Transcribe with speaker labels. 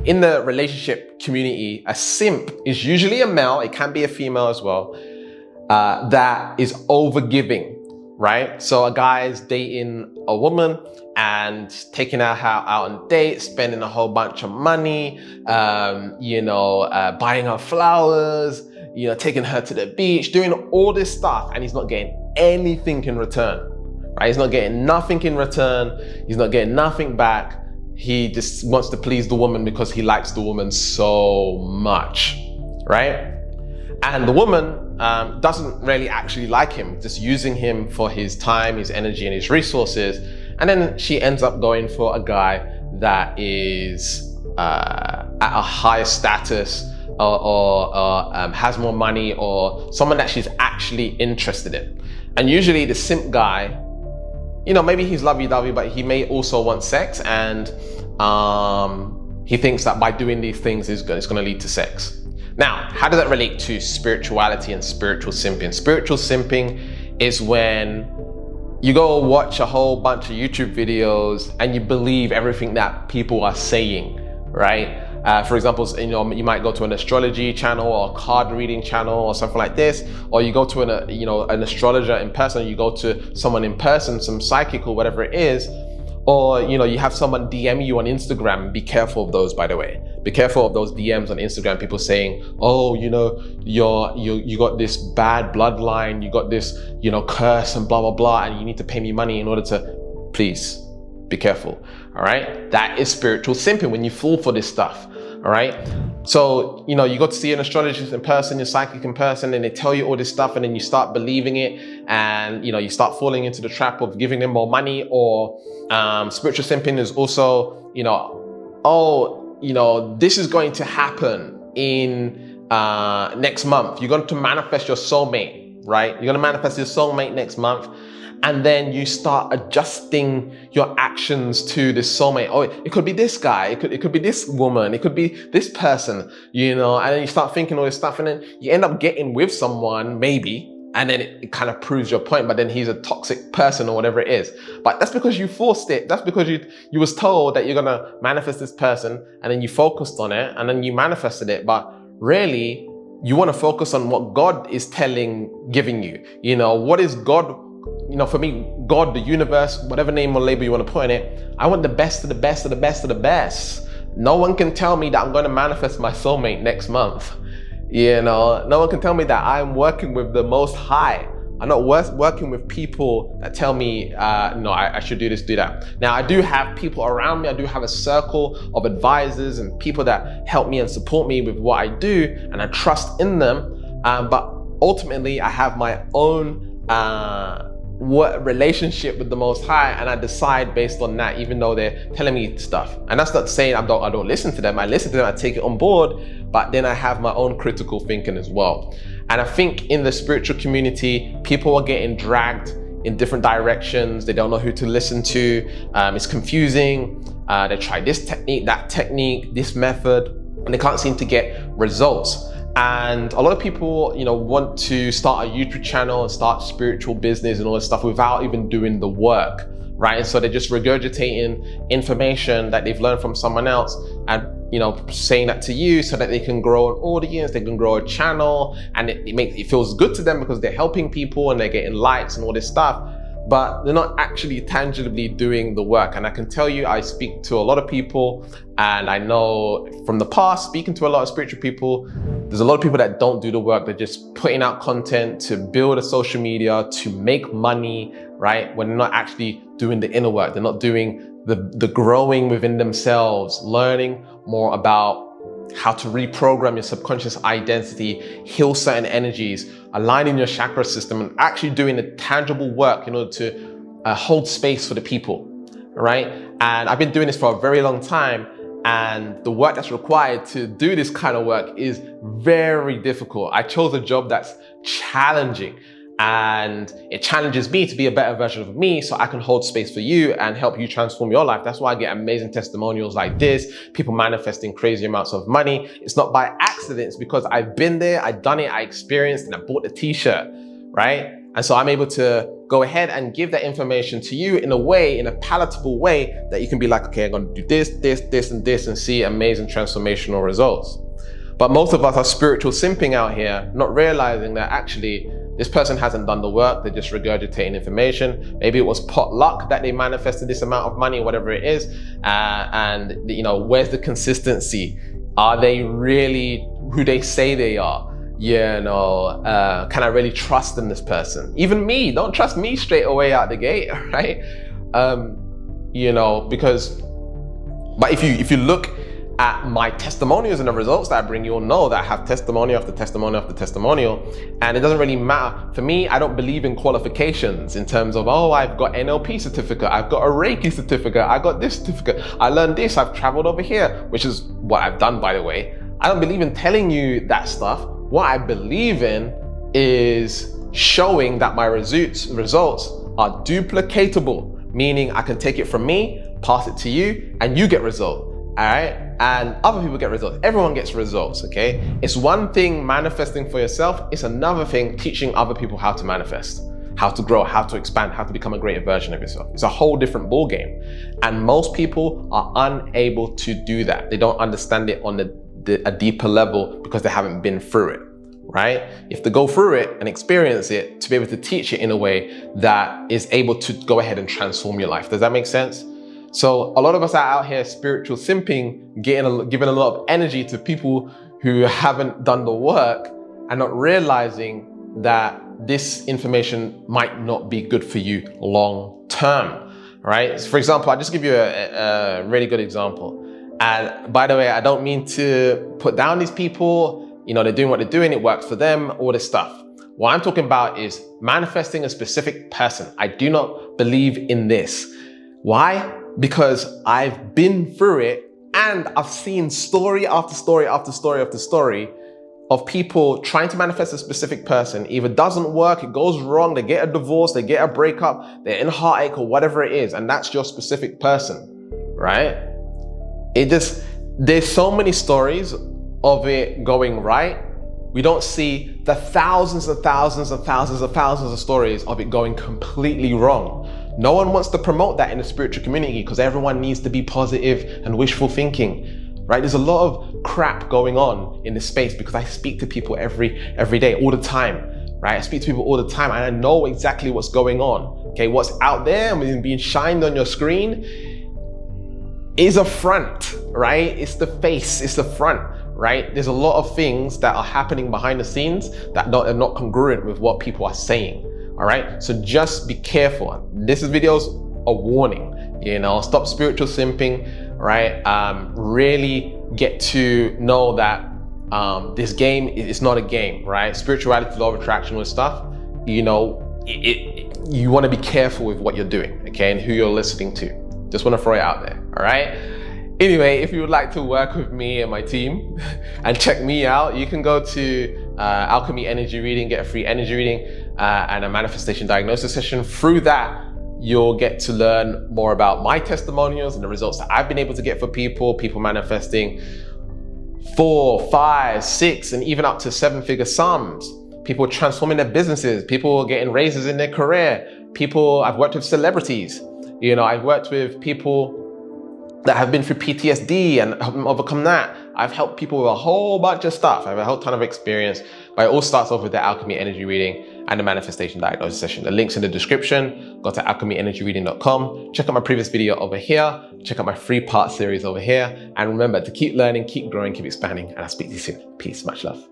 Speaker 1: in the relationship community, a simp is usually a male, it can be a female as well, that is overgiving, right? So a guy is dating a woman and taking her out on dates, spending a whole bunch of money, buying her flowers, taking her to the beach, doing all this stuff, and he's not getting anything in return, right? He's not getting nothing in return. He's not getting nothing back. He just wants to please the woman because he likes the woman so much, right? And the woman doesn't really actually like him, just using him for his time, his energy, and his resources. And then she ends up going for a guy that is at a higher status or has more money, or someone that she's actually interested in. And usually the simp guy, maybe he's lovey-dovey, but he may also want sex, and he thinks that by doing these things it's going to lead to sex. Now, how does that relate to spirituality and spiritual simping? Spiritual simping is when you go watch a whole bunch of YouTube videos and you believe everything that people are saying, right? For example, you might go to an astrology channel or a card reading channel or something like this, or you go to an astrologer in person, you go to someone in person, some psychic or whatever it is, or you have someone DM you on Instagram. Be careful of those, by the way. Be careful of those DMs on Instagram, people saying, oh, you got this bad bloodline, you got this curse and blah blah blah, and you need to pay me money in order to. Please be careful. All right, that is spiritual simping when you fall for this stuff. All right, so you go to see an astrologist in person, your psychic in person, and they tell you all this stuff, and then you start believing it, and you start falling into the trap of giving them more money. Or spiritual simping is also this is going to happen in next month. You're going to manifest your soulmate, right? You're going to manifest your soulmate next month. And then you start adjusting your actions to this soulmate. Oh, it could be this guy, it could be this woman, it could be this person, and then you start thinking all this stuff, and then you end up getting with someone, maybe, and then it kind of proves your point, but then he's a toxic person or whatever it is. But that's because you forced it. That's because you was told that you're gonna manifest this person, and then you focused on it, and then you manifested it. But really, you wanna focus on what God is giving you. What is God? For me, God, the universe, whatever name or label you want to put on it, I want the best of the best of the best of the best. No one can tell me that I'm going to manifest my soulmate next month. No one can tell me that I'm working with the Most High. I'm not working with people that tell me, I should do this, do that. Now, I do have people around me. I do have a circle of advisors and people that help me and support me with what I do, and I trust in them. But ultimately, I have my own relationship with the Most High, and I decide based on that, even though they're telling me stuff. And that's not saying I don't listen to them. I listen to them, I take it on board, but then I have my own critical thinking as well. And I think in the spiritual community, people are getting dragged in different directions. They don't know who to listen to. It's confusing. They try this technique, that technique, this method, and they can't seem to get results. And a lot of people, want to start a YouTube channel and start spiritual business and all this stuff without even doing the work, right? And so they're just regurgitating information that they've learned from someone else and, saying that to you so that they can grow an audience, they can grow a channel, and it feels good to them because they're helping people and they're getting likes and all this stuff. But they're not actually tangibly doing the work. And I can tell you, I speak to a lot of people, and I know from the past, speaking to a lot of spiritual people, there's a lot of people that don't do the work. They're just putting out content to build a social media, to make money, right? When they're not actually doing the inner work. They're not doing the growing within themselves, learning more about how to reprogram your subconscious identity, heal certain energies, aligning your chakra system, and actually doing the tangible work in order to hold space for the people, right? And I've been doing this for a very long time, and the work that's required to do this kind of work is very difficult. I chose a job that's challenging, and it challenges me to be a better version of me so I can hold space for you and help you transform your life. That's why I get amazing testimonials like this, people manifesting crazy amounts of money. It's not by accident, it's because I've been there, I've done it, I experienced, and I bought the t-shirt, right? And so I'm able to go ahead and give that information to you in a way, in a palatable way that you can be like, okay, I'm going to do this, this, this, and this, and see amazing transformational results. But most of us are spiritual simping out here, not realizing that actually this person hasn't done the work. They're just regurgitating information. Maybe it was pot luck that they manifested this amount of money, whatever it is. And where's the consistency? Are they really who they say they are? Can I really trust in this person? Even me, don't trust me straight away out the gate, right? But if you look at my testimonials and the results that I bring, you'll know that I have testimonial after testimonial after testimonial. And it doesn't really matter. For me, I don't believe in qualifications in terms of, oh, I've got NLP certificate, I've got a Reiki certificate, I got this certificate, I learned this, I've traveled over here, which is what I've done, by the way. I don't believe in telling you that stuff. What I believe in is showing that my results are duplicatable, meaning I can take it from me, pass it to you, and you get results. All right, and other people get results. Everyone gets results, okay? It's one thing manifesting for yourself. It's another thing teaching other people how to manifest, how to grow, how to expand, how to become a greater version of yourself. It's a whole different ball game. And most people are unable to do that. They don't understand it on a deeper level because they haven't been through it, right? You have to go through it and experience it to be able to teach it in a way that is able to go ahead and transform your life. Does that make sense? So a lot of us are out here spiritual simping, giving a lot of energy to people who haven't done the work and not realizing that this information might not be good for you long term, right? So for example, I'll just give you a really good example. And by the way, I don't mean to put down these people. They're doing what they're doing. It works for them, all this stuff. What I'm talking about is manifesting a specific person. I do not believe in this. Why? Because I've been through it and I've seen story after story after story after story of people trying to manifest a specific person. Either doesn't work, it goes wrong, they get a divorce, they get a breakup, they're in heartache or whatever it is, and that's your specific person, right? There's so many stories of it going right. We don't see the thousands and thousands and thousands and thousands of stories of it going completely wrong. No one wants to promote that in the spiritual community because everyone needs to be positive and wishful thinking, right? There's a lot of crap going on in this space because I speak to people every day, all the time, right? I speak to people all the time and I know exactly what's going on, okay? What's out there and being shined on your screen is a front, right? It's the face, it's the front, right? There's a lot of things that are happening behind the scenes that are not congruent with what people are saying. All right, so just be careful. This video's a warning, stop spiritual simping, right? Really get to know that this game is not a game, right? Spirituality, law of attraction and stuff, you want to be careful with what you're doing, okay? And who you're listening to. Just want to throw it out there, all right? Anyway, if you would like to work with me and my team and check me out, you can go to Alchemy Energy Reading, get a free energy reading and a manifestation diagnosis session. Through that, you'll get to learn more about my testimonials and the results that I've been able to get for people manifesting 4, 5, 6, and even up to 7-figure sums. People transforming their businesses, people getting raises in their career, I've worked with celebrities, I've worked with people that have been through PTSD and helped them overcome that. I've helped people with a whole bunch of stuff. I have a whole ton of experience, but it all starts off with the Alchemy Energy Reading and the Manifestation Diagnosis Session. The link's in the description. Go to alchemyenergyreading.com. Check out my previous video over here. Check out my 3-part series over here. And remember to keep learning, keep growing, keep expanding, and I'll speak to you soon. Peace, much love.